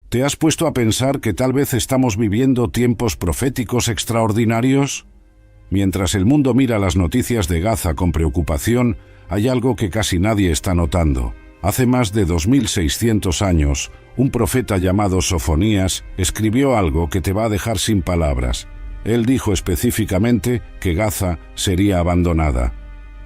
¿Te has puesto a pensar que tal vez estamos viviendo tiempos proféticos extraordinarios? Mientras el mundo mira las noticias de Gaza con preocupación, hay algo que casi nadie está notando. Hace más de 2600 años, un profeta llamado Sofonías escribió algo que te va a dejar sin palabras. Él dijo específicamente que Gaza sería abandonada.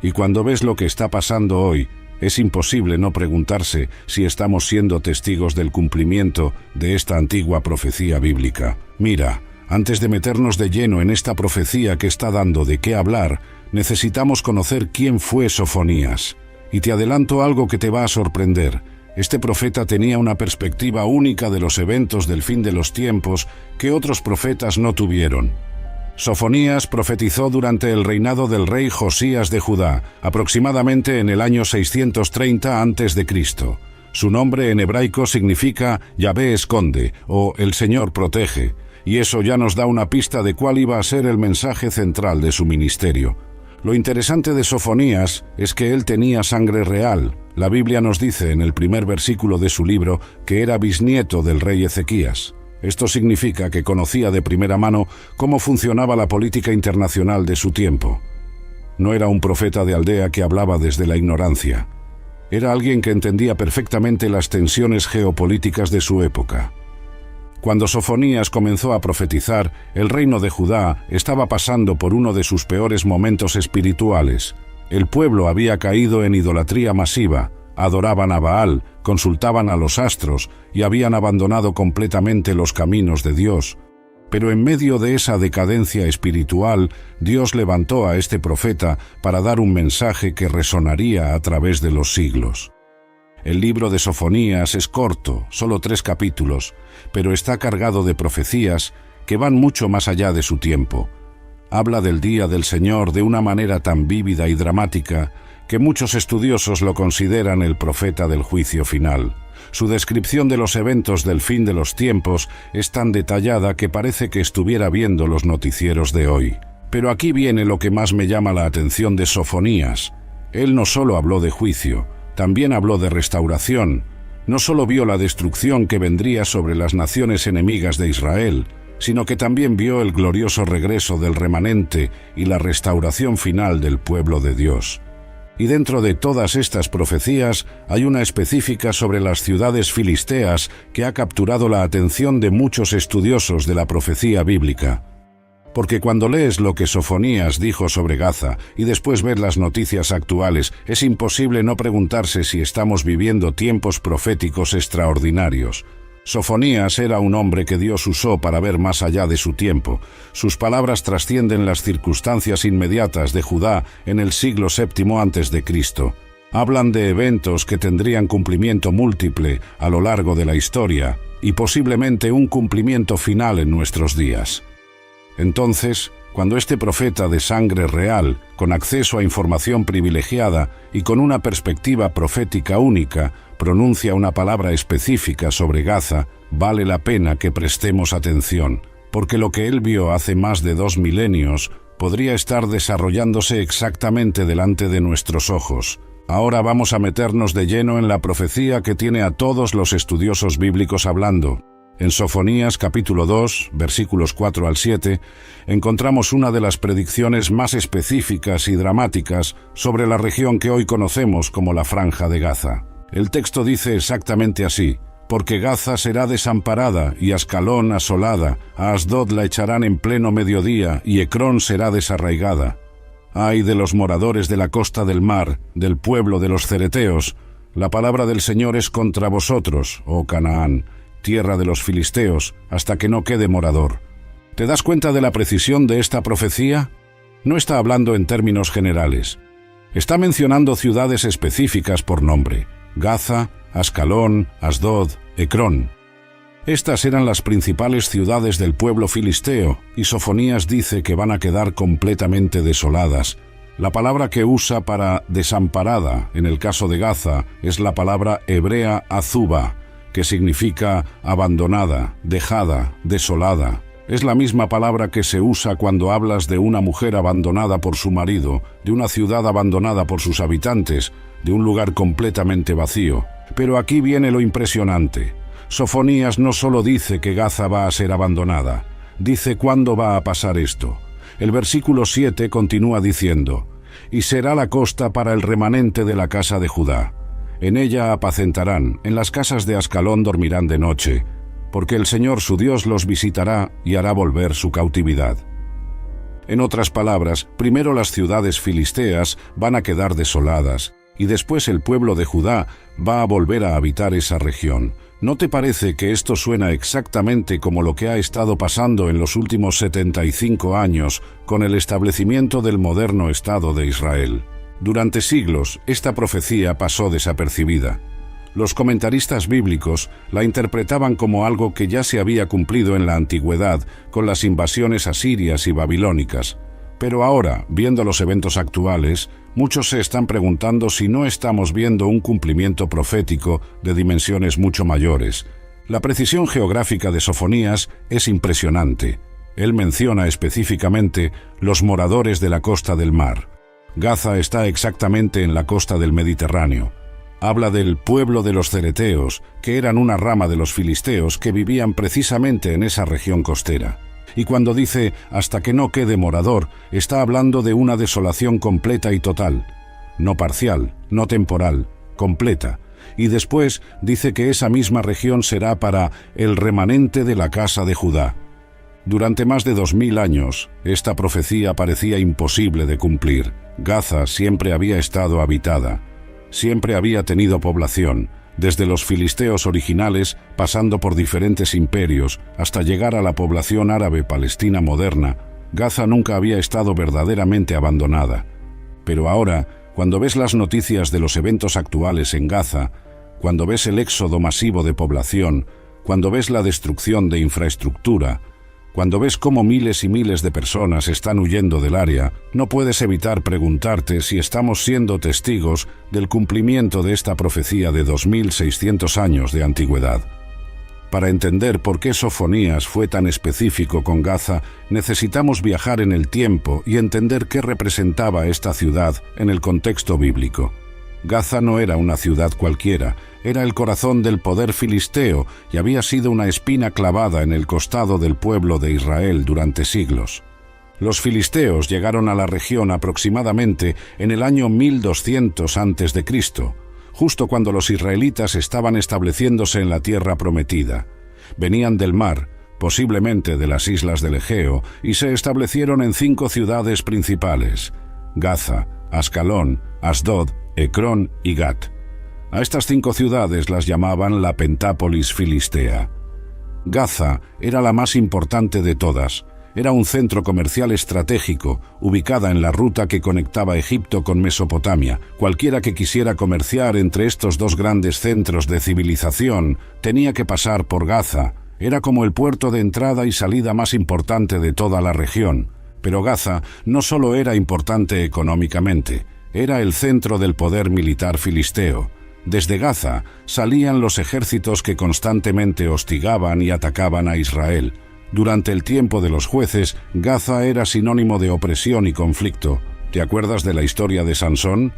Y cuando ves lo que está pasando hoy, es imposible no preguntarse si estamos siendo testigos del cumplimiento de esta antigua profecía bíblica. Mira, antes de meternos de lleno en esta profecía que está dando de qué hablar, necesitamos conocer quién fue Sofonías. Y te adelanto algo que te va a sorprender. Este profeta tenía una perspectiva única de los eventos del fin de los tiempos que otros profetas no tuvieron. Sofonías profetizó durante el reinado del rey Josías de Judá, aproximadamente en el año 630 a.C. Su nombre en hebraico significa Yahvé esconde o el Señor protege, y eso ya nos da una pista de cuál iba a ser el mensaje central de su ministerio. Lo interesante de Sofonías es que él tenía sangre real. La Biblia nos dice en el primer versículo de su libro que era bisnieto del rey Ezequías. Esto significa que conocía de primera mano cómo funcionaba la política internacional de su tiempo. No era un profeta de aldea que hablaba desde la ignorancia. Era alguien que entendía perfectamente las tensiones geopolíticas de su época. Cuando Sofonías comenzó a profetizar, el reino de Judá estaba pasando por uno de sus peores momentos espirituales. El pueblo había caído en idolatría masiva, adoraban a Baal, consultaban a los astros y habían abandonado completamente los caminos de Dios. Pero en medio de esa decadencia espiritual, Dios levantó a este profeta para dar un mensaje que resonaría a través de los siglos. El libro de Sofonías es corto, solo 3 capítulos, pero está cargado de profecías que van mucho más allá de su tiempo. Habla del día del Señor de una manera tan vívida y dramática que muchos estudiosos lo consideran el profeta del juicio final. Su descripción de los eventos del fin de los tiempos es tan detallada que parece que estuviera viendo los noticieros de hoy. Pero aquí viene lo que más me llama la atención de Sofonías. Él no solo habló de juicio, también habló de restauración. No solo vio la destrucción que vendría sobre las naciones enemigas de Israel, sino que también vio el glorioso regreso del remanente y la restauración final del pueblo de Dios. Y dentro de todas estas profecías hay una específica sobre las ciudades filisteas que ha capturado la atención de muchos estudiosos de la profecía bíblica. Porque cuando lees lo que Sofonías dijo sobre Gaza y después ves las noticias actuales, es imposible no preguntarse si estamos viviendo tiempos proféticos extraordinarios. Sofonías era un hombre que Dios usó para ver más allá de su tiempo. Sus palabras trascienden las circunstancias inmediatas de Judá en el siglo VII a.C. Hablan de eventos que tendrían cumplimiento múltiple a lo largo de la historia y posiblemente un cumplimiento final en nuestros días. Entonces, cuando este profeta de sangre real, con acceso a información privilegiada y con una perspectiva profética única, pronuncia una palabra específica sobre Gaza, vale la pena que prestemos atención, porque lo que él vio hace más de 2 milenios podría estar desarrollándose exactamente delante de nuestros ojos. Ahora vamos a meternos de lleno en la profecía que tiene a todos los estudiosos bíblicos hablando. En Sofonías capítulo 2, versículos 4 al 7, encontramos una de las predicciones más específicas y dramáticas sobre la región que hoy conocemos como la Franja de Gaza. El texto dice exactamente así: porque Gaza será desamparada y Ascalón asolada, a Asdod la echarán en pleno mediodía y Ecrón será desarraigada. Ay de los moradores de la costa del mar, del pueblo de los cereteos, la palabra del Señor es contra vosotros, oh Canaán, tierra de los filisteos, hasta que no quede morador. ¿Te das cuenta de la precisión de esta profecía? No está hablando en términos generales. Está mencionando ciudades específicas por nombre: Gaza, Ascalón, Asdod, Ecrón. Estas eran las principales ciudades del pueblo filisteo, y Sofonías dice que van a quedar completamente desoladas. La palabra que usa para desamparada, en el caso de Gaza, es la palabra hebrea azuba, que significa abandonada, dejada, desolada. Es la misma palabra que se usa cuando hablas de una mujer abandonada por su marido, de una ciudad abandonada por sus habitantes, de un lugar completamente vacío. Pero aquí viene lo impresionante. Sofonías no solo dice que Gaza va a ser abandonada, dice cuándo va a pasar esto. El versículo 7 continúa diciendo: «Y será la costa para el remanente de la casa de Judá. En ella apacentarán, en las casas de Ascalón dormirán de noche, porque el Señor su Dios los visitará y hará volver su cautividad». En otras palabras, primero las ciudades filisteas van a quedar desoladas, y después el pueblo de Judá va a volver a habitar esa región. ¿No te parece que esto suena exactamente como lo que ha estado pasando en los últimos 75 años con el establecimiento del moderno Estado de Israel? Durante siglos, esta profecía pasó desapercibida. Los comentaristas bíblicos la interpretaban como algo que ya se había cumplido en la antigüedad con las invasiones asirias y babilónicas. Pero ahora, viendo los eventos actuales, muchos se están preguntando si no estamos viendo un cumplimiento profético de dimensiones mucho mayores. La precisión geográfica de Sofonías es impresionante. Él menciona específicamente los moradores de la costa del mar. Gaza está exactamente en la costa del Mediterráneo. Habla del pueblo de los cereteos, que eran una rama de los filisteos que vivían precisamente en esa región costera. Y cuando dice «hasta que no quede morador», está hablando de una desolación completa y total. No parcial, no temporal, completa. Y después dice que esa misma región será para el remanente de la casa de Judá. Durante más de 2000 años, esta profecía parecía imposible de cumplir. Gaza siempre había estado habitada. Siempre había tenido población, desde los filisteos originales, pasando por diferentes imperios, hasta llegar a la población árabe palestina moderna. Gaza nunca había estado verdaderamente abandonada. Pero ahora, cuando ves las noticias de los eventos actuales en Gaza, cuando ves el éxodo masivo de población, cuando ves la destrucción de infraestructura, cuando ves cómo miles y miles de personas están huyendo del área, no puedes evitar preguntarte si estamos siendo testigos del cumplimiento de esta profecía de 2600 años de antigüedad. Para entender por qué Sofonías fue tan específico con Gaza, necesitamos viajar en el tiempo y entender qué representaba esta ciudad en el contexto bíblico. Gaza no era una ciudad cualquiera, era el corazón del poder filisteo y había sido una espina clavada en el costado del pueblo de Israel durante siglos. Los filisteos llegaron a la región aproximadamente en el año 1200 a.C., justo cuando los israelitas estaban estableciéndose en la tierra prometida. Venían del mar, posiblemente de las islas del Egeo, y se establecieron en 5 ciudades principales: Gaza, Ascalón, Asdod, Ecrón y Gat. A estas 5 ciudades las llamaban la Pentápolis filistea. Gaza era la más importante de todas. Era un centro comercial estratégico, ubicada en la ruta que conectaba Egipto con Mesopotamia. Cualquiera que quisiera comerciar entre estos dos grandes centros de civilización tenía que pasar por Gaza. Era como el puerto de entrada y salida más importante de toda la región. Pero Gaza no solo era importante económicamente, era el centro del poder militar filisteo. Desde Gaza salían los ejércitos que constantemente hostigaban y atacaban a Israel. Durante el tiempo de los jueces, Gaza era sinónimo de opresión y conflicto. ¿Te acuerdas de la historia de Sansón?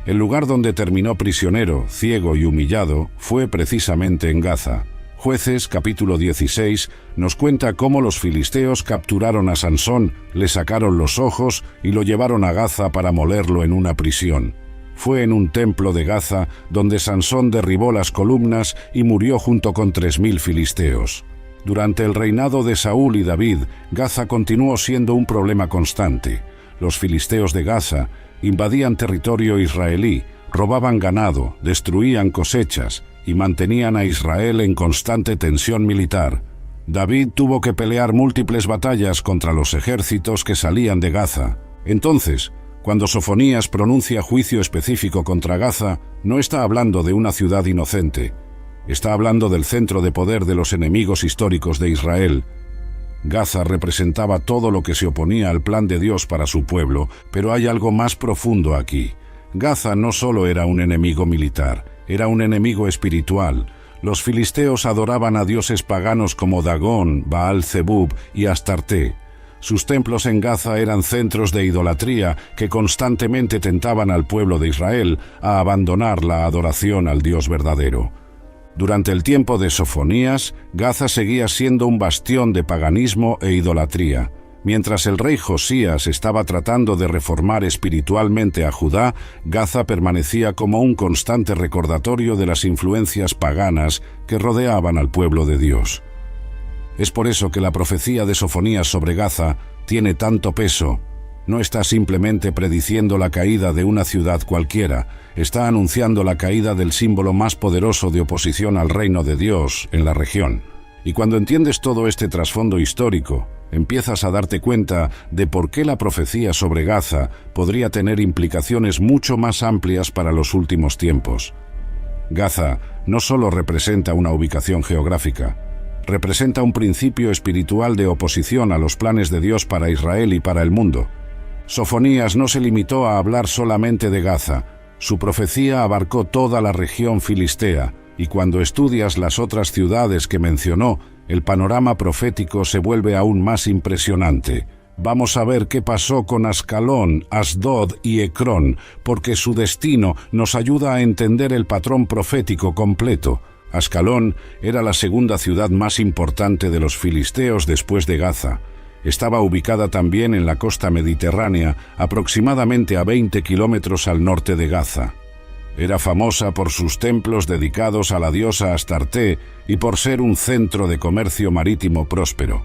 El lugar donde terminó prisionero, ciego y humillado fue precisamente en Gaza. Jueces, capítulo 16, nos cuenta cómo los filisteos capturaron a Sansón, le sacaron los ojos y lo llevaron a Gaza para molerlo en una prisión. Fue en un templo de Gaza donde Sansón derribó las columnas y murió junto con 3000 filisteos. Durante el reinado de Saúl y David, Gaza continuó siendo un problema constante. Los filisteos de Gaza invadían territorio israelí, robaban ganado, destruían cosechas y mantenían a Israel en constante tensión militar. David tuvo que pelear múltiples batallas contra los ejércitos que salían de Gaza. Entonces, cuando Sofonías pronuncia juicio específico contra Gaza, no está hablando de una ciudad inocente. Está hablando del centro de poder de los enemigos históricos de Israel. Gaza representaba todo lo que se oponía al plan de Dios para su pueblo, pero hay algo más profundo aquí. Gaza no solo era un enemigo militar, era un enemigo espiritual. Los filisteos adoraban a dioses paganos como Dagón, Baal-Zebub y Astarte. Sus templos en Gaza eran centros de idolatría que constantemente tentaban al pueblo de Israel a abandonar la adoración al Dios verdadero. Durante el tiempo de Sofonías, Gaza seguía siendo un bastión de paganismo e idolatría. Mientras el rey Josías estaba tratando de reformar espiritualmente a Judá, Gaza permanecía como un constante recordatorio de las influencias paganas que rodeaban al pueblo de Dios. Es por eso que la profecía de Sofonías sobre Gaza tiene tanto peso. No está simplemente prediciendo la caída de una ciudad cualquiera, está anunciando la caída del símbolo más poderoso de oposición al reino de Dios en la región. Y cuando entiendes todo este trasfondo histórico, empiezas a darte cuenta de por qué la profecía sobre Gaza podría tener implicaciones mucho más amplias para los últimos tiempos. Gaza no solo representa una ubicación geográfica, representa un principio espiritual de oposición a los planes de Dios para Israel y para el mundo. Sofonías no se limitó a hablar solamente de Gaza, su profecía abarcó toda la región filistea, y cuando estudias las otras ciudades que mencionó, el panorama profético se vuelve aún más impresionante. Vamos a ver qué pasó con Ascalón, Asdod y Ecrón, porque su destino nos ayuda a entender el patrón profético completo. Ascalón era la segunda ciudad más importante de los filisteos después de Gaza. Estaba ubicada también en la costa mediterránea, aproximadamente a 20 kilómetros al norte de Gaza. Era famosa por sus templos dedicados a la diosa Astarté y por ser un centro de comercio marítimo próspero.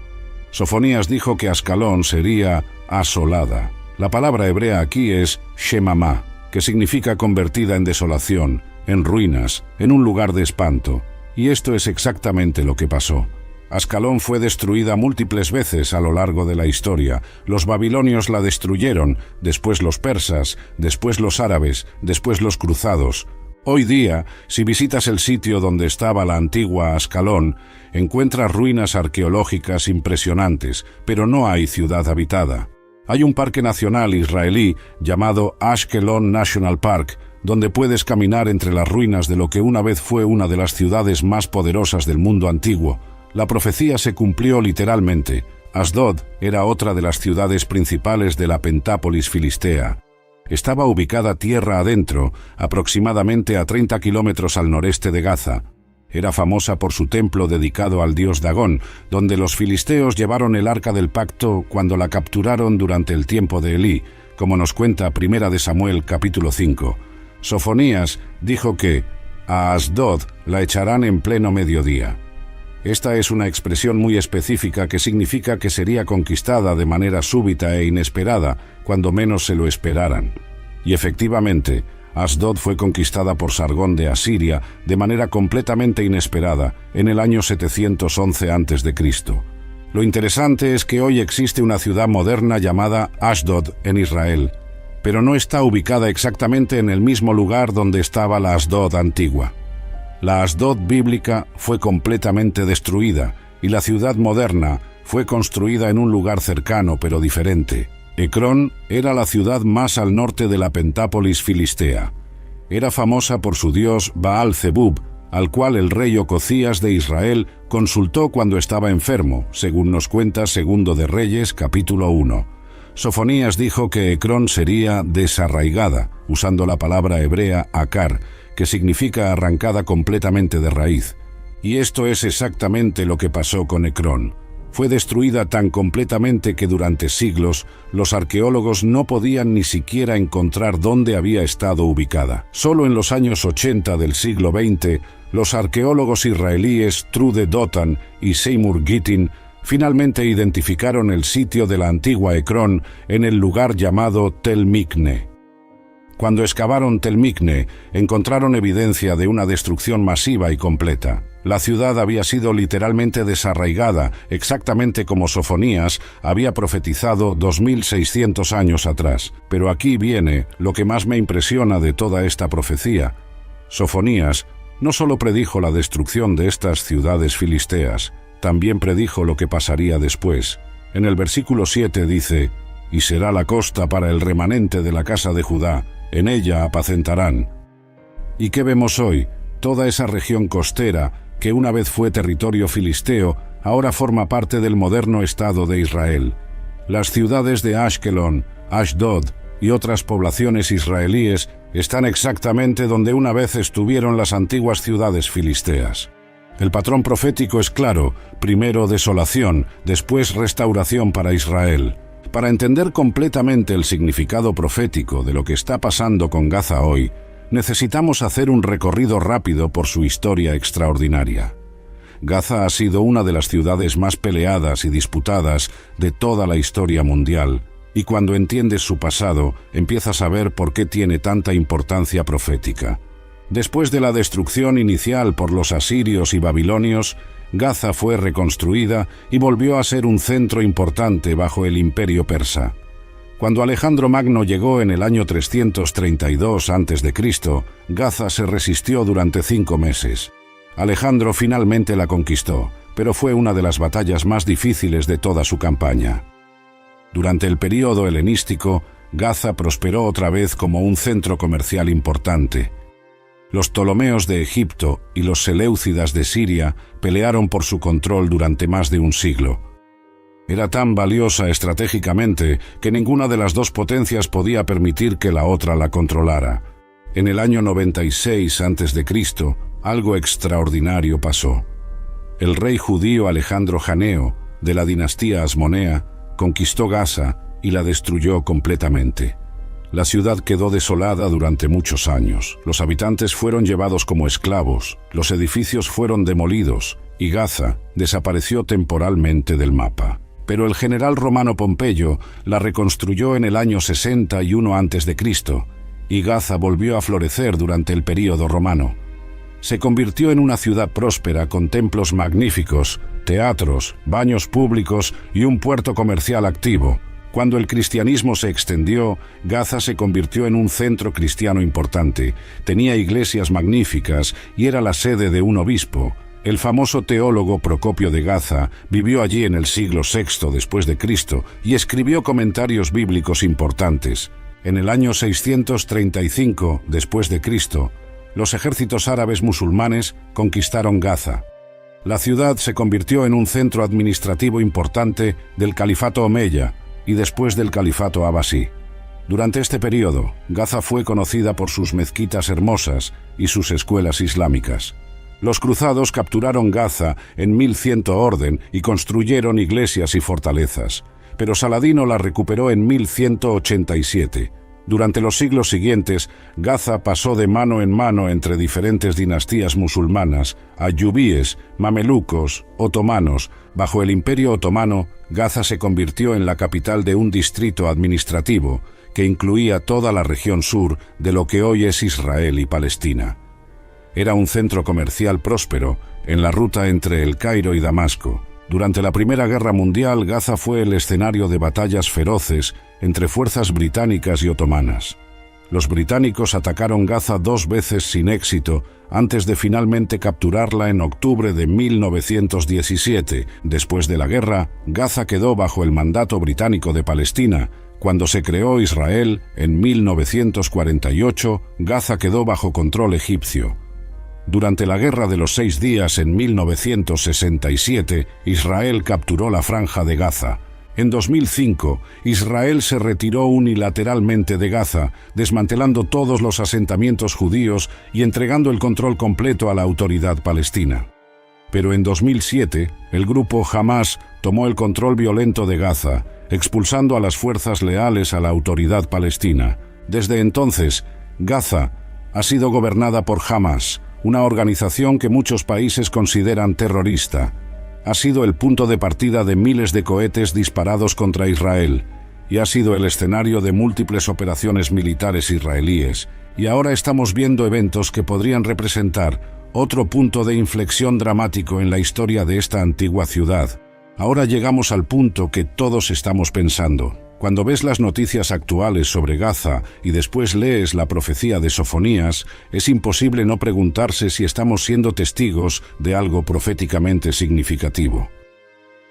Sofonías dijo que Ascalón sería asolada. La palabra hebrea aquí es shemamá, que significa convertida en desolación, en ruinas, en un lugar de espanto. Y esto es exactamente lo que pasó. Ascalón fue destruida múltiples veces a lo largo de la historia. Los babilonios la destruyeron, después los persas, después los árabes, después los cruzados. Hoy día, si visitas el sitio donde estaba la antigua Ascalón, encuentras ruinas arqueológicas impresionantes, pero no hay ciudad habitada. Hay un parque nacional israelí llamado Ashkelon National Park, donde puedes caminar entre las ruinas de lo que una vez fue una de las ciudades más poderosas del mundo antiguo. La profecía se cumplió literalmente. Asdod era otra de las ciudades principales de la Pentápolis filistea. Estaba ubicada tierra adentro, aproximadamente a 30 kilómetros al noreste de Gaza. Era famosa por su templo dedicado al dios Dagón, donde los filisteos llevaron el arca del pacto cuando la capturaron durante el tiempo de Elí, como nos cuenta 1 de Samuel capítulo 5. Sofonías dijo que a Asdod la echarán en pleno mediodía. Esta es una expresión muy específica que significa que sería conquistada de manera súbita e inesperada, cuando menos se lo esperaran. Y efectivamente, Asdod fue conquistada por Sargón de Asiria de manera completamente inesperada en el año 711 a.C. Lo interesante es que hoy existe una ciudad moderna llamada Ashdod en Israel, pero no está ubicada exactamente en el mismo lugar donde estaba la Asdod antigua. La Asdod bíblica fue completamente destruida y la ciudad moderna fue construida en un lugar cercano pero diferente. Ecrón era la ciudad más al norte de la Pentápolis filistea. Era famosa por su dios Baal-Zebub, al cual el rey Ococías de Israel consultó cuando estaba enfermo, según nos cuenta 2 de Reyes, capítulo 1. Sofonías dijo que Ecrón sería desarraigada, usando la palabra hebrea akar, que significa arrancada completamente de raíz. Y esto es exactamente lo que pasó con Ecrón. Fue destruida tan completamente que durante siglos los arqueólogos no podían ni siquiera encontrar dónde había estado ubicada. Solo en los años 80 del siglo XX, los arqueólogos israelíes Trude Dotan y Seymour Gittin finalmente identificaron el sitio de la antigua Ecrón en el lugar llamado Tel Mikne. Cuando excavaron Tel Mikne, encontraron evidencia de una destrucción masiva y completa. La ciudad había sido literalmente desarraigada, exactamente como Sofonías había profetizado 2600 años atrás. Pero aquí viene lo que más me impresiona de toda esta profecía. Sofonías no solo predijo la destrucción de estas ciudades filisteas, también predijo lo que pasaría después. En el versículo 7 dice: «Y será la costa para el remanente de la casa de Judá, en ella apacentarán». ¿Y qué vemos hoy? Toda esa región costera, que una vez fue territorio filisteo, ahora forma parte del moderno Estado de Israel. Las ciudades de Ashkelon, Ashdod y otras poblaciones israelíes Están exactamente donde una vez estuvieron las antiguas ciudades filisteas. El patrón profético es claro: primero desolación, después restauración para Israel. Para entender completamente el significado profético de lo que está pasando con Gaza hoy, necesitamos hacer un recorrido rápido por su historia extraordinaria. Gaza ha sido una de las ciudades más peleadas y disputadas de toda la historia mundial, y cuando entiendes su pasado, empiezas a ver por qué tiene tanta importancia profética. Después de la destrucción inicial por los asirios y babilonios, Gaza fue reconstruida y volvió a ser un centro importante bajo el imperio persa. Cuando Alejandro Magno llegó en el año 332 a.C., Gaza se resistió durante 5 meses. Alejandro finalmente la conquistó, pero fue una de las batallas más difíciles de toda su campaña. Durante el período helenístico, Gaza prosperó otra vez como un centro comercial importante. Los Ptolomeos de Egipto y los Seleucidas de Siria pelearon por su control durante más de un siglo. Era tan valiosa estratégicamente que ninguna de las dos potencias podía permitir que la otra la controlara. En el año 96 a.C., algo extraordinario pasó. El rey judío Alejandro Janeo, de la dinastía Asmonea, conquistó Gaza y la destruyó completamente. La ciudad quedó desolada durante muchos años. Los habitantes fueron llevados como esclavos, los edificios fueron demolidos y Gaza desapareció temporalmente del mapa. Pero el general romano Pompeyo la reconstruyó en el año 61 a.C. y Gaza volvió a florecer durante el período romano. Se convirtió en una ciudad próspera con templos magníficos, teatros, baños públicos y un puerto comercial activo. Cuando el cristianismo se extendió, Gaza se convirtió en un centro cristiano importante. Tenía iglesias magníficas y era la sede de un obispo. El famoso teólogo Procopio de Gaza vivió allí en el siglo VI después de Cristo y escribió comentarios bíblicos importantes. En el año 635 después de Cristo, los ejércitos árabes musulmanes conquistaron Gaza. La ciudad se convirtió en un centro administrativo importante del califato omeya y después del califato abasí. Durante este periodo, Gaza fue conocida por sus mezquitas hermosas y sus escuelas islámicas. Los cruzados capturaron Gaza en 1100 orden y construyeron iglesias y fortalezas, pero Saladino la recuperó en 1187. Durante los siglos siguientes, Gaza pasó de mano en mano entre diferentes dinastías musulmanas, ayubíes, mamelucos, otomanos. Bajo el Imperio Otomano, Gaza se convirtió en la capital de un distrito administrativo que incluía toda la región sur de lo que hoy es Israel y Palestina. Era un centro comercial próspero en la ruta entre El Cairo y Damasco. Durante la Primera Guerra Mundial, Gaza fue el escenario de batallas feroces entre fuerzas británicas y otomanas. Los británicos atacaron Gaza 2 veces sin éxito antes de finalmente capturarla en octubre de 1917. Después de la guerra, Gaza quedó bajo el mandato británico de Palestina. Cuando se creó Israel, en 1948, Gaza quedó bajo control egipcio. Durante la Guerra de los 6 Días en 1967, Israel capturó la Franja de Gaza. En 2005, Israel se retiró unilateralmente de Gaza, desmantelando todos los asentamientos judíos y entregando el control completo a la autoridad palestina. Pero en 2007, el grupo Hamás tomó el control violento de Gaza, expulsando a las fuerzas leales a la autoridad palestina. Desde entonces, Gaza ha sido gobernada por Hamás, una organización que muchos países consideran terrorista. Ha sido el punto de partida de miles de cohetes disparados contra Israel y ha sido el escenario de múltiples operaciones militares israelíes. Y ahora estamos viendo eventos que podrían representar otro punto de inflexión dramático en la historia de esta antigua ciudad. Ahora llegamos al punto que todos estamos pensando. Cuando ves las noticias actuales sobre Gaza y después lees la profecía de Sofonías, es imposible no preguntarse si estamos siendo testigos de algo proféticamente significativo.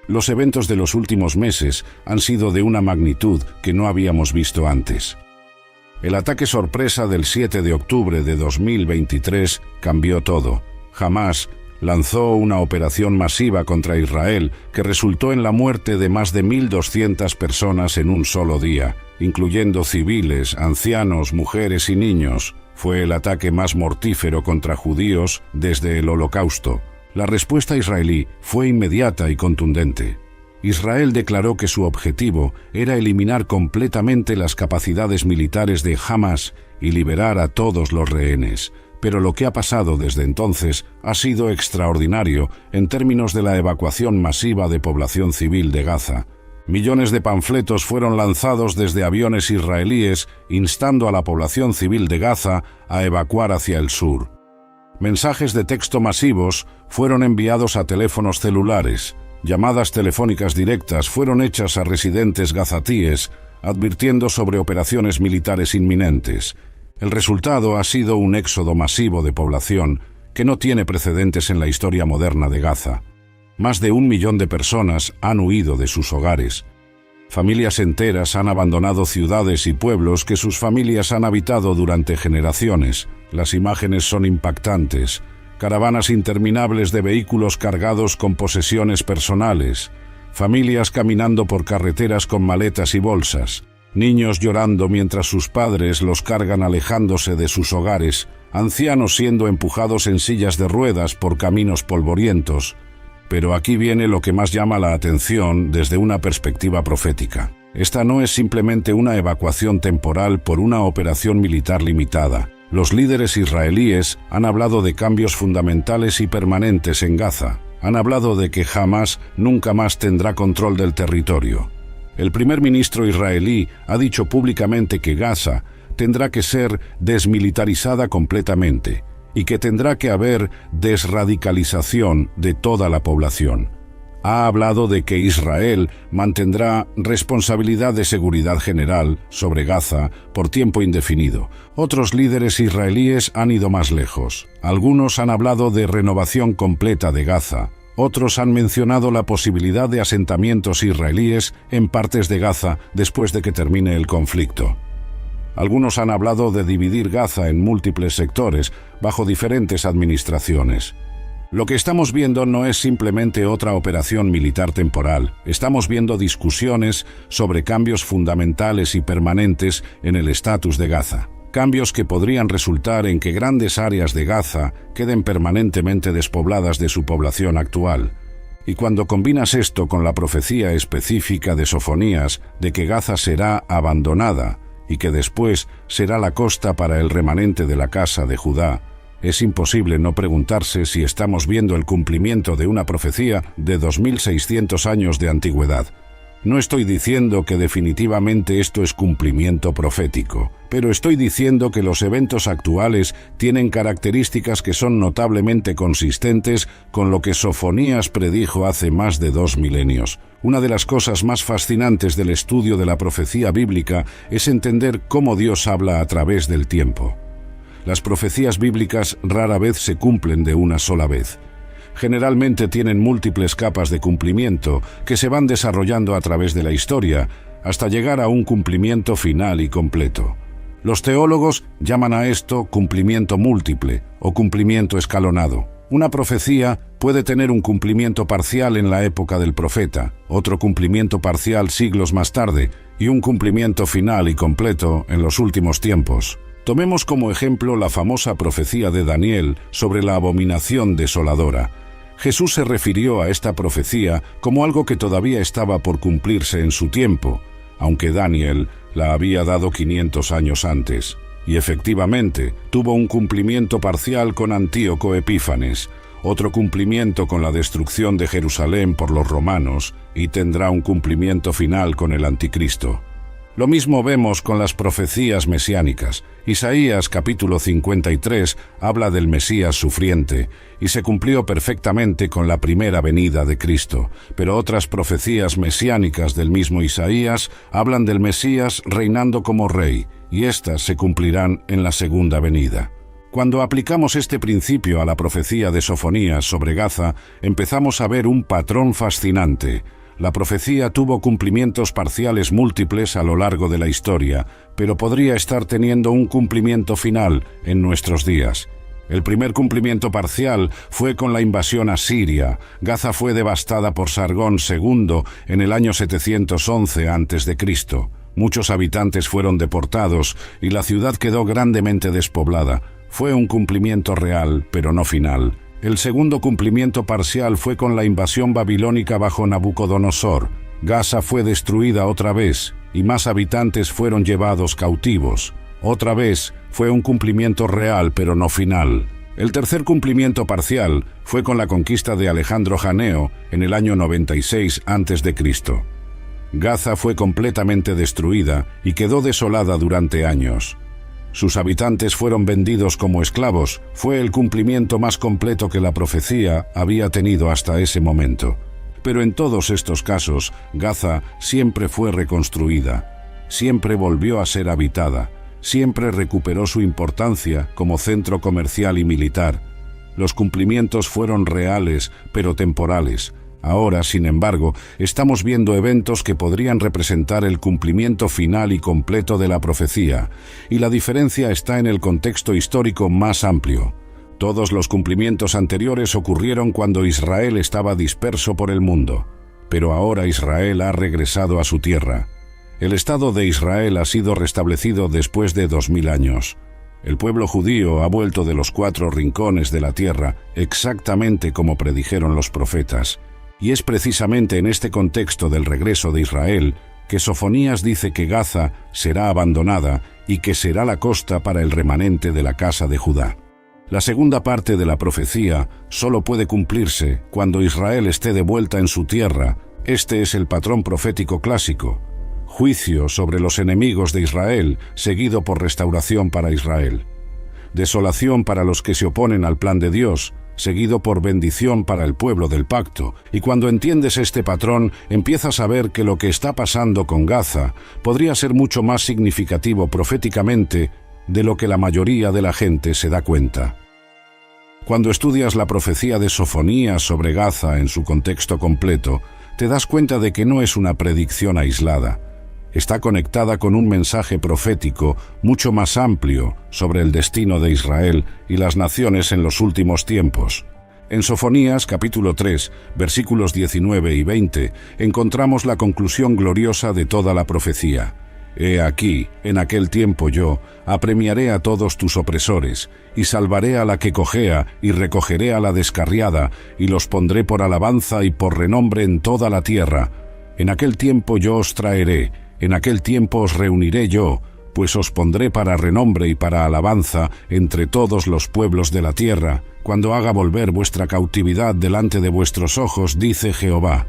Los eventos de los últimos meses han sido de una magnitud que no habíamos visto antes. El ataque sorpresa del 7 de octubre de 2023 cambió todo. Hamás lanzó una operación masiva contra Israel que resultó en la muerte de más de 1.200 personas en un solo día, incluyendo civiles, ancianos, mujeres y niños. Fue el ataque más mortífero contra judíos desde el Holocausto. La respuesta israelí fue inmediata y contundente. Israel declaró que su objetivo era eliminar completamente las capacidades militares de Hamás y liberar a todos los rehenes. Pero lo que ha pasado desde entonces ha sido extraordinario en términos de la evacuación masiva de población civil de Gaza. Millones de panfletos fueron lanzados desde aviones israelíes instando a la población civil de Gaza a evacuar hacia el sur. Mensajes de texto masivos fueron enviados a teléfonos celulares. Llamadas telefónicas directas fueron hechas a residentes gazatíes, advirtiendo sobre operaciones militares inminentes. El resultado ha sido un éxodo masivo de población que no tiene precedentes en la historia moderna de Gaza. Más de 1 millón de personas han huido de sus hogares. Familias enteras han abandonado ciudades y pueblos que sus familias han habitado durante generaciones. Las imágenes son impactantes. Caravanas interminables de vehículos cargados con posesiones personales. Familias caminando por carreteras con maletas y bolsas. Niños llorando mientras sus padres los cargan alejándose de sus hogares. Ancianos siendo empujados en sillas de ruedas por caminos polvorientos. Pero aquí viene lo que más llama la atención desde una perspectiva profética. Esta no es simplemente una evacuación temporal por una operación militar limitada. Los líderes israelíes han hablado de cambios fundamentales y permanentes en Gaza. Han hablado de que Hamás nunca más tendrá control del territorio. El primer ministro israelí ha dicho públicamente que Gaza tendrá que ser desmilitarizada completamente y que tendrá que haber desradicalización de toda la población. Ha hablado de que Israel mantendrá responsabilidad de seguridad general sobre Gaza por tiempo indefinido. Otros líderes israelíes han ido más lejos. Algunos han hablado de renovación completa de Gaza. Otros han mencionado la posibilidad de asentamientos israelíes en partes de Gaza después de que termine el conflicto. Algunos han hablado de dividir Gaza en múltiples sectores bajo diferentes administraciones. Lo que estamos viendo no es simplemente otra operación militar temporal. Estamos viendo discusiones sobre cambios fundamentales y permanentes en el estatus de Gaza. Cambios que podrían resultar en que grandes áreas de Gaza queden permanentemente despobladas de su población actual. Y cuando combinas esto con la profecía específica de Sofonías de que Gaza será abandonada y que después será la costa para el remanente de la casa de Judá, es imposible no preguntarse si estamos viendo el cumplimiento de una profecía de 2600 años de antigüedad. No estoy diciendo que definitivamente esto es cumplimiento profético, pero estoy diciendo que los eventos actuales tienen características que son notablemente consistentes con lo que Sofonías predijo hace más de 2 milenios. Una de las cosas más fascinantes del estudio de la profecía bíblica es entender cómo Dios habla a través del tiempo. Las profecías bíblicas rara vez se cumplen de una sola vez. Generalmente tienen múltiples capas de cumplimiento que se van desarrollando a través de la historia hasta llegar a un cumplimiento final y completo. Los teólogos llaman a esto cumplimiento múltiple o cumplimiento escalonado. Una profecía puede tener un cumplimiento parcial en la época del profeta, otro cumplimiento parcial siglos más tarde y un cumplimiento final y completo en los últimos tiempos. Tomemos como ejemplo la famosa profecía de Daniel sobre la abominación desoladora. Jesús se refirió a esta profecía como algo que todavía estaba por cumplirse en su tiempo, aunque Daniel la había dado 500 años antes. Y efectivamente, tuvo un cumplimiento parcial con Antíoco Epífanes, otro cumplimiento con la destrucción de Jerusalén por los romanos, y tendrá un cumplimiento final con el Anticristo. Lo mismo vemos con las profecías mesiánicas. Isaías capítulo 53 habla del Mesías sufriente y se cumplió perfectamente con la primera venida de Cristo, pero otras profecías mesiánicas del mismo Isaías hablan del Mesías reinando como rey y éstas se cumplirán en la segunda venida. Cuando aplicamos este principio a la profecía de Sofonías sobre Gaza, empezamos a ver un patrón fascinante. La profecía tuvo cumplimientos parciales múltiples a lo largo de la historia, pero podría estar teniendo un cumplimiento final en nuestros días. El primer cumplimiento parcial fue con la invasión asiria. Gaza fue devastada por Sargón II en el año 711 a.C. Muchos habitantes fueron deportados y la ciudad quedó grandemente despoblada. Fue un cumplimiento real, pero no final. El segundo cumplimiento parcial fue con la invasión babilónica bajo Nabucodonosor. Gaza fue destruida otra vez y más habitantes fueron llevados cautivos. Otra vez fue un cumplimiento real, pero no final. El tercer cumplimiento parcial fue con la conquista de Alejandro Janeo en el año 96 a.C. Gaza fue completamente destruida y quedó desolada durante años. Sus habitantes fueron vendidos como esclavos. Fue el cumplimiento más completo que la profecía había tenido hasta ese momento. Pero en todos estos casos, Gaza siempre fue reconstruida, siempre volvió a ser habitada, siempre recuperó su importancia como centro comercial y militar. Los cumplimientos fueron reales, pero temporales. Ahora, sin embargo, estamos viendo eventos que podrían representar el cumplimiento final y completo de la profecía, y la diferencia está en el contexto histórico más amplio. Todos los cumplimientos anteriores ocurrieron cuando Israel estaba disperso por el mundo, pero ahora Israel ha regresado a su tierra. El Estado de Israel ha sido restablecido después de 2000 años. El pueblo judío ha vuelto de los 4 rincones de la tierra, exactamente como predijeron los profetas. Y es precisamente en este contexto del regreso de Israel que Sofonías dice que Gaza será abandonada y que será la costa para el remanente de la casa de Judá. La segunda parte de la profecía solo puede cumplirse cuando Israel esté de vuelta en su tierra. Este es el patrón profético clásico. Juicio sobre los enemigos de Israel, seguido por restauración para Israel. Desolación para los que se oponen al plan de Dios, seguido por bendición para el pueblo del pacto. Y cuando entiendes este patrón, empiezas a ver que lo que está pasando con Gaza podría ser mucho más significativo proféticamente de lo que la mayoría de la gente se da cuenta. Cuando estudias la profecía de Sofonías sobre Gaza en su contexto completo, te das cuenta de que no es una predicción aislada. Está conectada con un mensaje profético mucho más amplio sobre el destino de Israel y las naciones en los últimos tiempos. En Sofonías capítulo 3, versículos 19 y 20, encontramos la conclusión gloriosa de toda la profecía. He aquí, en aquel tiempo yo apremiaré a todos tus opresores, y salvaré a la que cojea, y recogeré a la descarriada, y los pondré por alabanza y por renombre en toda la tierra. En aquel tiempo yo os traeré, en aquel tiempo os reuniré yo, pues os pondré para renombre y para alabanza entre todos los pueblos de la tierra, cuando haga volver vuestra cautividad delante de vuestros ojos, dice Jehová.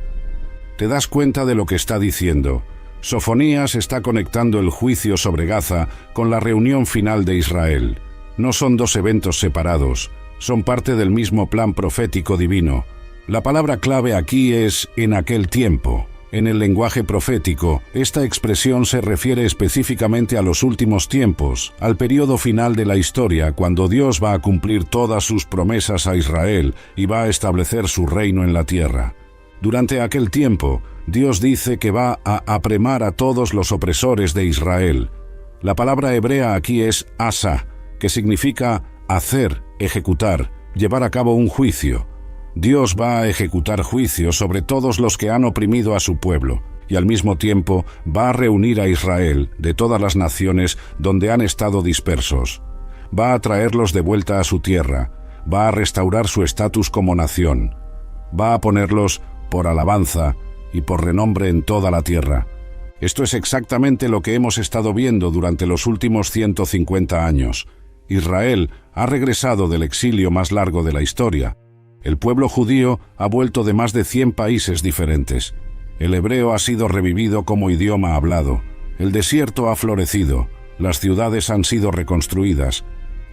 ¿Te das cuenta de lo que está diciendo? Sofonías está conectando el juicio sobre Gaza con la reunión final de Israel. No son dos eventos separados, son parte del mismo plan profético divino. La palabra clave aquí es en aquel tiempo. En el lenguaje profético, esta expresión se refiere específicamente a los últimos tiempos, al periodo final de la historia, cuando Dios va a cumplir todas sus promesas a Israel y va a establecer su reino en la tierra. Durante aquel tiempo, Dios dice que va a apremar a todos los opresores de Israel. La palabra hebrea aquí es asa, que significa hacer, ejecutar, llevar a cabo un juicio. Dios va a ejecutar juicio sobre todos los que han oprimido a su pueblo, y al mismo tiempo va a reunir a Israel de todas las naciones donde han estado dispersos. Va a traerlos de vuelta a su tierra, va a restaurar su estatus como nación, va a ponerlos por alabanza y por renombre en toda la tierra. Esto es exactamente lo que hemos estado viendo durante los últimos 150 años. Israel ha regresado del exilio más largo de la historia. El pueblo judío ha vuelto de más de 100 países diferentes. El hebreo ha sido revivido como idioma hablado. El desierto ha florecido. Las ciudades han sido reconstruidas.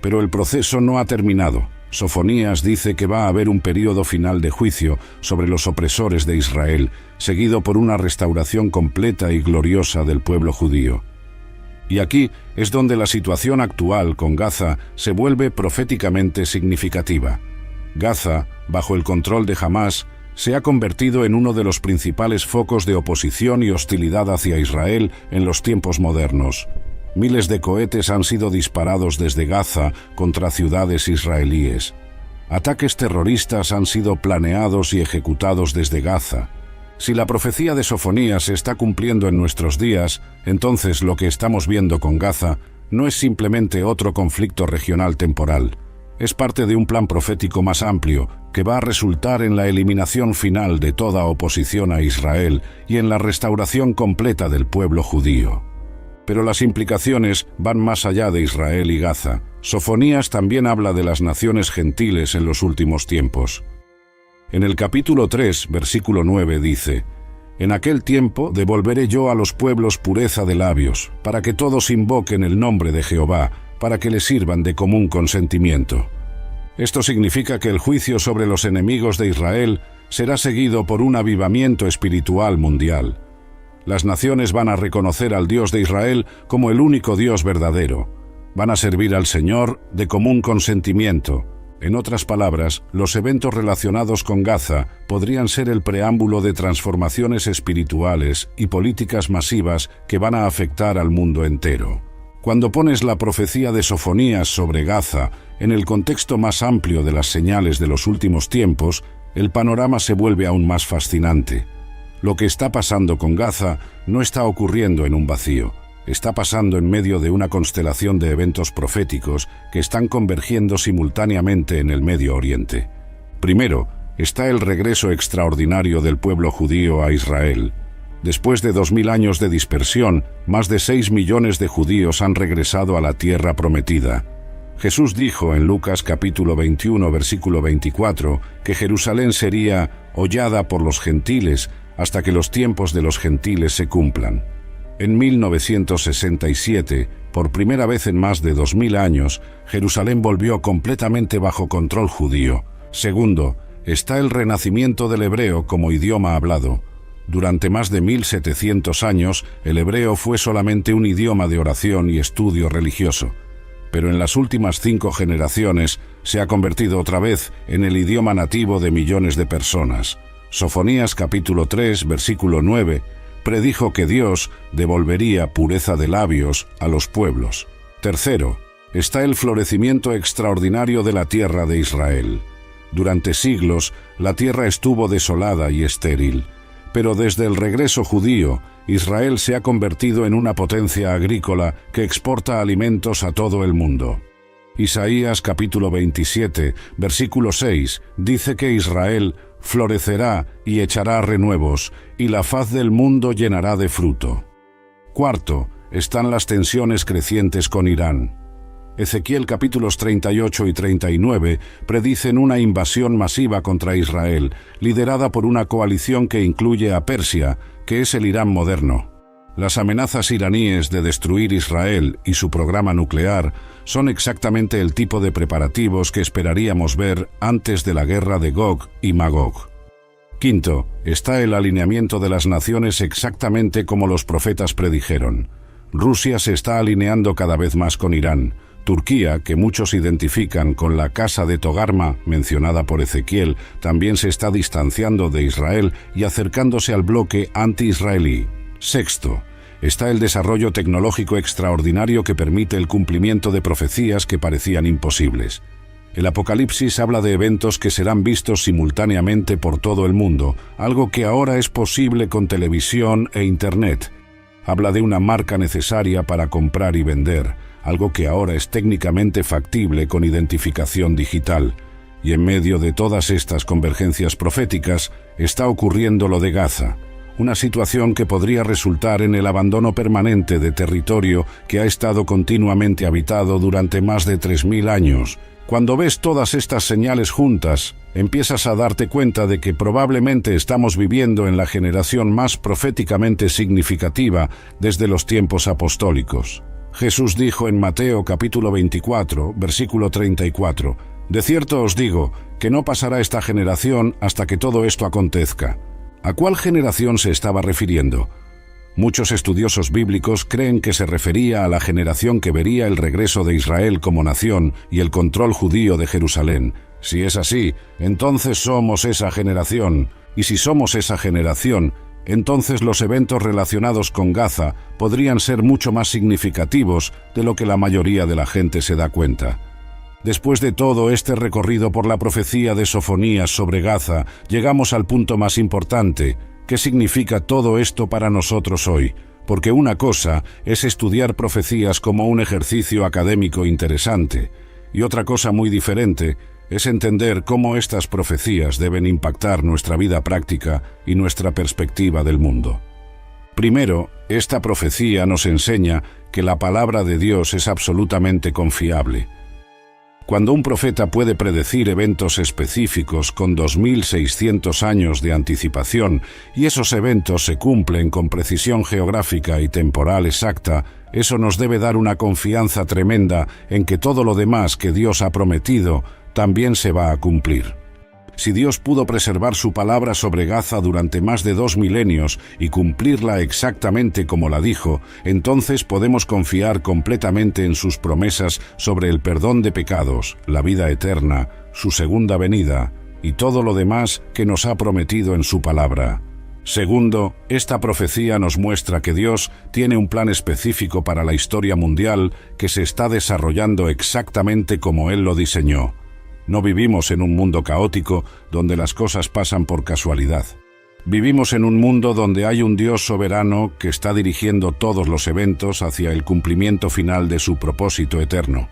Pero el proceso no ha terminado. Sofonías dice que va a haber un periodo final de juicio sobre los opresores de Israel, seguido por una restauración completa y gloriosa del pueblo judío. Y aquí es donde la situación actual con Gaza se vuelve proféticamente significativa. Gaza, bajo el control de Hamás, se ha convertido en uno de los principales focos de oposición y hostilidad hacia Israel en los tiempos modernos. Miles de cohetes han sido disparados desde Gaza contra ciudades israelíes. Ataques terroristas han sido planeados y ejecutados desde Gaza. Si la profecía de Sofonías se está cumpliendo en nuestros días, entonces lo que estamos viendo con Gaza no es simplemente otro conflicto regional temporal. Es parte de un plan profético más amplio que va a resultar en la eliminación final de toda oposición a Israel y en la restauración completa del pueblo judío. Pero las implicaciones van más allá de Israel y Gaza. Sofonías también habla de las naciones gentiles en los últimos tiempos. En el capítulo 3, versículo 9 dice: «En aquel tiempo devolveré yo a los pueblos pureza de labios, para que todos invoquen el nombre de Jehová, para que le sirvan de común consentimiento». Esto significa que el juicio sobre los enemigos de Israel será seguido por un avivamiento espiritual mundial. Las naciones van a reconocer al Dios de Israel como el único Dios verdadero. Van a servir al Señor de común consentimiento. En otras palabras, los eventos relacionados con Gaza podrían ser el preámbulo de transformaciones espirituales y políticas masivas que van a afectar al mundo entero. Cuando pones la profecía de Sofonías sobre Gaza en el contexto más amplio de las señales de los últimos tiempos, el panorama se vuelve aún más fascinante. Lo que está pasando con Gaza no está ocurriendo en un vacío. Está pasando en medio de una constelación de eventos proféticos que están convergiendo simultáneamente en el Medio Oriente. Primero, está el regreso extraordinario del pueblo judío a Israel. Después de 2000 años de dispersión, más de 6 millones de judíos han regresado a la tierra prometida. Jesús dijo en Lucas capítulo 21, versículo 24, que Jerusalén sería hollada por los gentiles hasta que los tiempos de los gentiles se cumplan. En 1967, por primera vez en más de 2000 años, Jerusalén volvió completamente bajo control judío. Segundo, está el renacimiento del hebreo como idioma hablado. Durante más de 1700 años, el hebreo fue solamente un idioma de oración y estudio religioso. Pero en las últimas 5 generaciones se ha convertido otra vez en el idioma nativo de millones de personas. Sofonías capítulo 3, versículo 9, predijo que Dios devolvería pureza de labios a los pueblos. Tercero, está el florecimiento extraordinario de la tierra de Israel. Durante siglos, la tierra estuvo desolada y estéril. Pero desde el regreso judío, Israel se ha convertido en una potencia agrícola que exporta alimentos a todo el mundo. Isaías capítulo 27, versículo 6, dice que Israel florecerá y echará renuevos, y la faz del mundo llenará de fruto. Cuarto, están las tensiones crecientes con Irán. Ezequiel capítulos 38 y 39 predicen una invasión masiva contra Israel, liderada por una coalición que incluye a Persia, que es el Irán moderno. Las amenazas iraníes de destruir Israel y su programa nuclear son exactamente el tipo de preparativos que esperaríamos ver antes de la guerra de Gog y Magog. Quinto, está el alineamiento de las naciones exactamente como los profetas predijeron. Rusia se está alineando cada vez más con Irán. Turquía, que muchos identifican con la casa de Togarma, mencionada por Ezequiel, también se está distanciando de Israel y acercándose al bloque anti-israelí. Sexto, está el desarrollo tecnológico extraordinario que permite el cumplimiento de profecías que parecían imposibles. El Apocalipsis habla de eventos que serán vistos simultáneamente por todo el mundo, algo que ahora es posible con televisión e Internet. Habla de una marca necesaria para comprar y vender, algo que ahora es técnicamente factible con identificación digital. Y en medio de todas estas convergencias proféticas está ocurriendo lo de Gaza, una situación que podría resultar en el abandono permanente de territorio que ha estado continuamente habitado durante más de 3000 años. Cuando ves todas estas señales juntas, empiezas a darte cuenta de que probablemente estamos viviendo en la generación más proféticamente significativa desde los tiempos apostólicos. Jesús dijo en Mateo capítulo 24, versículo 34, «De cierto os digo, que no pasará esta generación hasta que todo esto acontezca». ¿A cuál generación se estaba refiriendo? Muchos estudiosos bíblicos creen que se refería a la generación que vería el regreso de Israel como nación y el control judío de Jerusalén. Si es así, entonces somos esa generación. Y si somos esa generación, entonces los eventos relacionados con Gaza podrían ser mucho más significativos de lo que la mayoría de la gente se da cuenta. Después de todo este recorrido por la profecía de Sofonías sobre Gaza, llegamos al punto más importante. ¿Qué significa todo esto para nosotros hoy? Porque una cosa es estudiar profecías como un ejercicio académico interesante, y otra cosa muy diferente es entender cómo estas profecías deben impactar nuestra vida práctica y nuestra perspectiva del mundo. Primero, esta profecía nos enseña que la palabra de Dios es absolutamente confiable. Cuando un profeta puede predecir eventos específicos con 2600 años de anticipación y esos eventos se cumplen con precisión geográfica y temporal exacta, eso nos debe dar una confianza tremenda en que todo lo demás que Dios ha prometido también se va a cumplir. Si Dios pudo preservar su palabra sobre Gaza durante más de 2 milenios y cumplirla exactamente como la dijo, entonces podemos confiar completamente en sus promesas sobre el perdón de pecados, la vida eterna, su segunda venida y todo lo demás que nos ha prometido en su palabra. Segundo, esta profecía nos muestra que Dios tiene un plan específico para la historia mundial que se está desarrollando exactamente como Él lo diseñó. No vivimos en un mundo caótico donde las cosas pasan por casualidad. Vivimos en un mundo donde hay un Dios soberano que está dirigiendo todos los eventos hacia el cumplimiento final de su propósito eterno.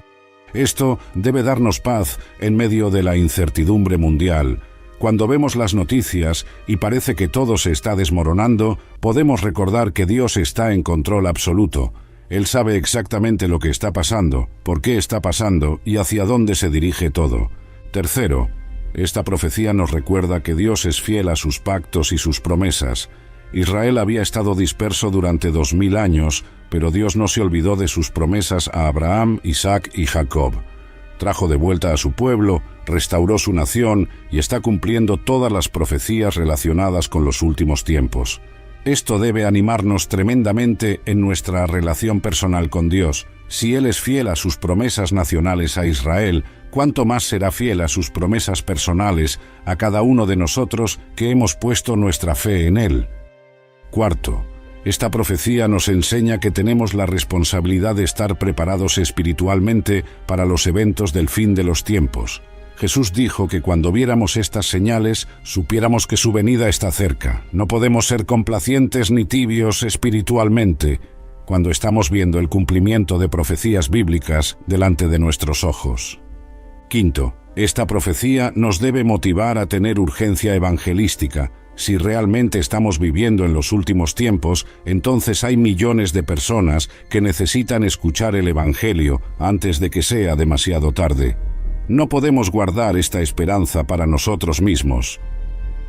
Esto debe darnos paz en medio de la incertidumbre mundial. Cuando vemos las noticias y parece que todo se está desmoronando, podemos recordar que Dios está en control absoluto. Él sabe exactamente lo que está pasando, por qué está pasando y hacia dónde se dirige todo. Tercero, esta profecía nos recuerda que Dios es fiel a sus pactos y sus promesas. Israel había estado disperso durante 2000 años, pero Dios no se olvidó de sus promesas a Abraham, Isaac y Jacob. Trajo de vuelta a su pueblo, restauró su nación y está cumpliendo todas las profecías relacionadas con los últimos tiempos. Esto debe animarnos tremendamente en nuestra relación personal con Dios. Si Él es fiel a sus promesas nacionales a Israel, ¿cuánto más será fiel a sus promesas personales a cada uno de nosotros que hemos puesto nuestra fe en Él? Cuarto, esta profecía nos enseña que tenemos la responsabilidad de estar preparados espiritualmente para los eventos del fin de los tiempos. Jesús dijo que cuando viéramos estas señales, supiéramos que su venida está cerca. No podemos ser complacientes ni tibios espiritualmente cuando estamos viendo el cumplimiento de profecías bíblicas delante de nuestros ojos. Quinto, esta profecía nos debe motivar a tener urgencia evangelística. Si realmente estamos viviendo en los últimos tiempos, entonces hay millones de personas que necesitan escuchar el Evangelio antes de que sea demasiado tarde. No podemos guardar esta esperanza para nosotros mismos.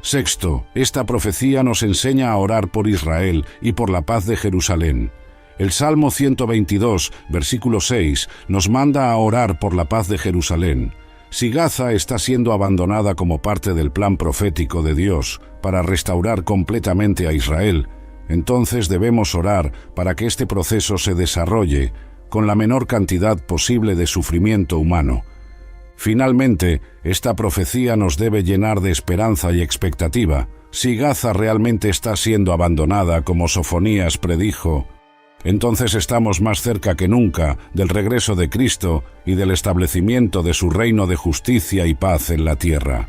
Sexto, esta profecía nos enseña a orar por Israel y por la paz de Jerusalén. El Salmo 122, versículo 6, nos manda a orar por la paz de Jerusalén. Si Gaza está siendo abandonada como parte del plan profético de Dios para restaurar completamente a Israel, entonces debemos orar para que este proceso se desarrolle con la menor cantidad posible de sufrimiento humano. Finalmente, esta profecía nos debe llenar de esperanza y expectativa. Si Gaza realmente está siendo abandonada como Sofonías predijo, entonces estamos más cerca que nunca del regreso de Cristo y del establecimiento de su reino de justicia y paz en la tierra.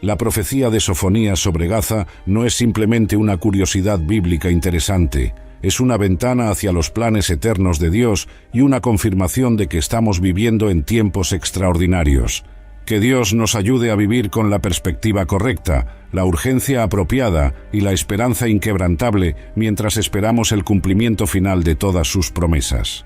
La profecía de Sofonías sobre Gaza no es simplemente una curiosidad bíblica interesante, es una ventana hacia los planes eternos de Dios y una confirmación de que estamos viviendo en tiempos extraordinarios. Que Dios nos ayude a vivir con la perspectiva correcta, la urgencia apropiada y la esperanza inquebrantable mientras esperamos el cumplimiento final de todas sus promesas.